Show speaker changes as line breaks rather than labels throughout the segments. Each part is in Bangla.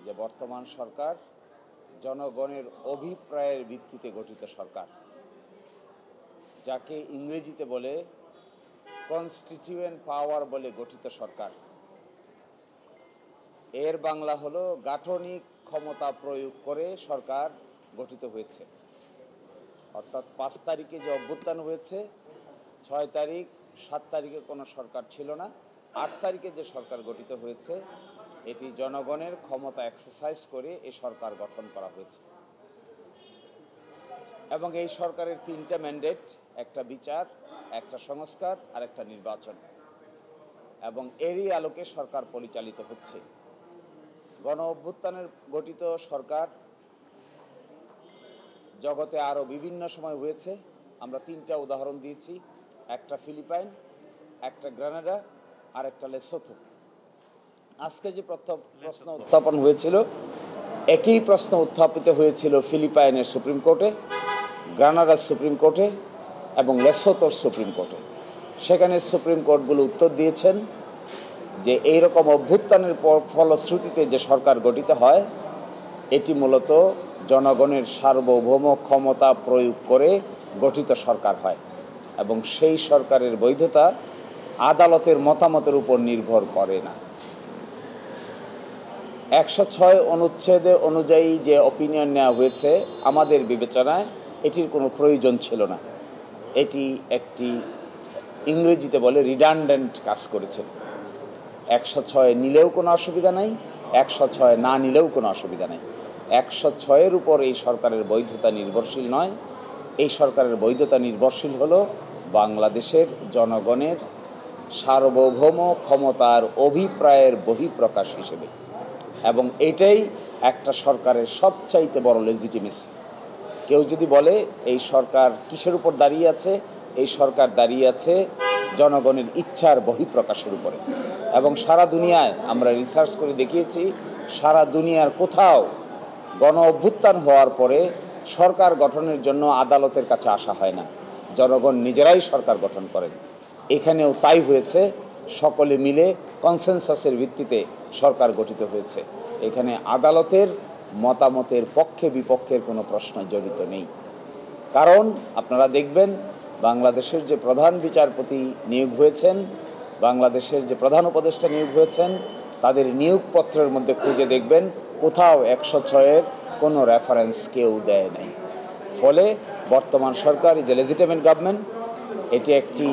যে বর্তমান সরকার জনগণের অভিপ্রায়ের ভিত্তিতে গঠিত সরকার, যাকে ইংরেজিতে বলে কনস্টিটিউয়েন্ট পাওয়ার বলে গঠিত সরকার। এর বাংলা হলো গাঠনিক ক্ষমতা প্রয়োগ করে সরকার গঠিত হয়েছে। অর্থাৎ 5 তারিখে যে অভ্যুত্থান হয়েছে, 6 তারিখ 7 তারিখে কোনো সরকার ছিল না, 8 তারিখে যে সরকার গঠিত হয়েছে এটি জনগণের ক্ষমতা এক্সারসাইজ করে এই সরকার গঠন করা হয়েছে। এবং এই সরকারের 3টা ম্যান্ডেট, একটা বিচার, একটা সংস্কার আর একটা নির্বাচন, এবং এরই আলোকে সরকার পরিচালিত হচ্ছে। গণ অভ্যুত্থানের গঠিত সরকার জগতে আরও বিভিন্ন সময় হয়েছে। আমরা 3টা উদাহরণ দিয়েছি, একটা ফিলিপাইন, একটা গ্রানাডা আর একটা লেসোথো। আজকে যে প্রশ্ন উত্থাপন হয়েছিল, একই প্রশ্ন উত্থাপিত হয়েছিল ফিলিপাইনের সুপ্রিম কোর্টে, গ্রানাডার সুপ্রিম কোর্টে এবং লেসোথোর সুপ্রিম কোর্টে। সেখানে সুপ্রিম কোর্টগুলো উত্তর দিয়েছেন যে এইরকম অভ্যুত্থানের ফলশ্রুতিতে যে সরকার গঠিত হয় এটি মূলত জনগণের সার্বভৌম ক্ষমতা প্রয়োগ করে গঠিত সরকার হয়, এবং সেই সরকারের বৈধতা আদালতের মতামতের উপর নির্ভর করে না। 106 অনুচ্ছেদ অনুযায়ী যে অপিনিয়ন নেওয়া হয়েছে, আমাদের বিবেচনায় এটির কোনো প্রয়োজন ছিল না। এটি একটি ইংরেজিতে বলে রিডান্ডেন্ট কাজ করেছে। 106 নিলেও কোনো অসুবিধা নাই, 106 না নিলেও কোনো অসুবিধা নেই। 106-এর উপর এই সরকারের বৈধতা নির্ভরশীল নয়। এই সরকারের বৈধতা নির্ভরশীল হলো বাংলাদেশের জনগণের সার্বভৌম ক্ষমতার অভিপ্রায়ের বহিঃপ্রকাশ হিসেবে, এবং এটাই একটা সরকারের সবচাইতে বড় লেজিটিমেসি। কেউ যদি বলে এই সরকার কিসের উপর দাঁড়িয়ে আছে, এই সরকার দাঁড়িয়ে আছে জনগণের ইচ্ছার বহিঃপ্রকাশের উপরে। এবং সারা দুনিয়ায় আমরা রিসার্চ করে দেখিয়েছি, সারা দুনিয়ার কোথাও গণ অভ্যুত্থান হওয়ার পরে সরকার গঠনের জন্য আদালতের কাছে আসা হয় না, জনগণ নিজেরাই সরকার গঠন করেন। এখানেও তাই হয়েছে, সকলে মিলে কনসেনসাসের ভিত্তিতে সরকার গঠিত হয়েছে। এখানে আদালতের মতামতের পক্ষে বিপক্ষের কোনো প্রশ্ন জড়িত নেই। কারণ আপনারা দেখবেন বাংলাদেশের যে প্রধান বিচারপতি নিয়োগ হয়েছেন, বাংলাদেশের যে প্রধান উপদেষ্টা নিয়োগ হয়েছেন, তাদের নিয়োগপত্রের মধ্যে খুঁজে দেখবেন কোথাও 106-এর কোনো রেফারেন্স কেউ দেয় নাই। ফলে বর্তমান সরকার ইজ এ লেজিটিমেট গভর্নমেন্ট, এটি একটি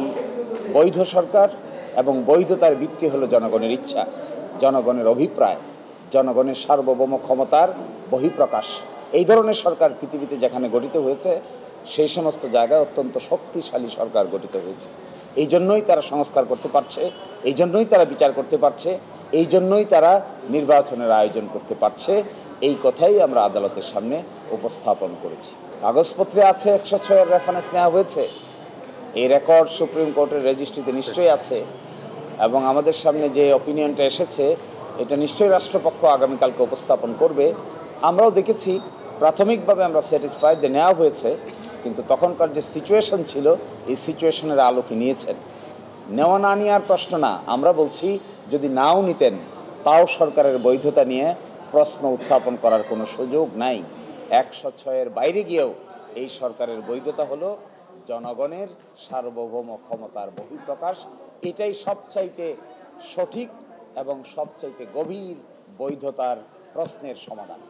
বৈধ সরকার, এবং বৈধতার ভিত্তি হলো জনগণের ইচ্ছা, জনগণের অভিপ্রায়, জনগণের সার্বভৌম ক্ষমতার বহিঃপ্রকাশ। এই ধরনের সরকার পৃথিবীতে যেখানে গঠিত হয়েছে সেই সমস্ত জায়গায় অত্যন্ত শক্তিশালী সরকার গঠিত হয়েছে। এই জন্যই তারা সংস্কার করতে পারছে, এই জন্যই তারা বিচার করতে পারছে, এই জন্যই তারা নির্বাচনের আয়োজন করতে পারছে। এই কথাই আমরা আদালতের সামনে উপস্থাপন করেছি। কাগজপত্রে আছে 106-এর রেফারেন্স নেওয়া হয়েছে, এই রেকর্ড সুপ্রিম কোর্টের রেজিস্ট্রিতে নিশ্চয়ই আছে, এবং আমাদের সামনে যে অপিনিয়নটা এসেছে এটা নিশ্চয়ই রাষ্ট্রপক্ষ আগামীকালকে উপস্থাপন করবে। আমরাও দেখেছি, প্রাথমিকভাবে আমরা স্যাটিসফাইড যে নেওয়া হয়েছে, কিন্তু তখনকার যে সিচুয়েশন ছিল এই সিচুয়েশনের আলোকে নিয়েছেন। নেওয়া না নেওয়ার প্রশ্ন না, আমরা বলছি যদি নাও নিতেন তাও সরকারের বৈধতা নিয়ে প্রশ্ন উত্থাপন করার কোনো সুযোগ নাই। 106-এর বাইরে গিয়েও এই সরকারের বৈধতা হলো জনগণের সার্বভৌম ক্ষমতার বহিঃপ্রকাশ। এটাই সবচাইতে সঠিক এবং সবচাইতে গভীর বৈধতার প্রশ্নের সমাধান।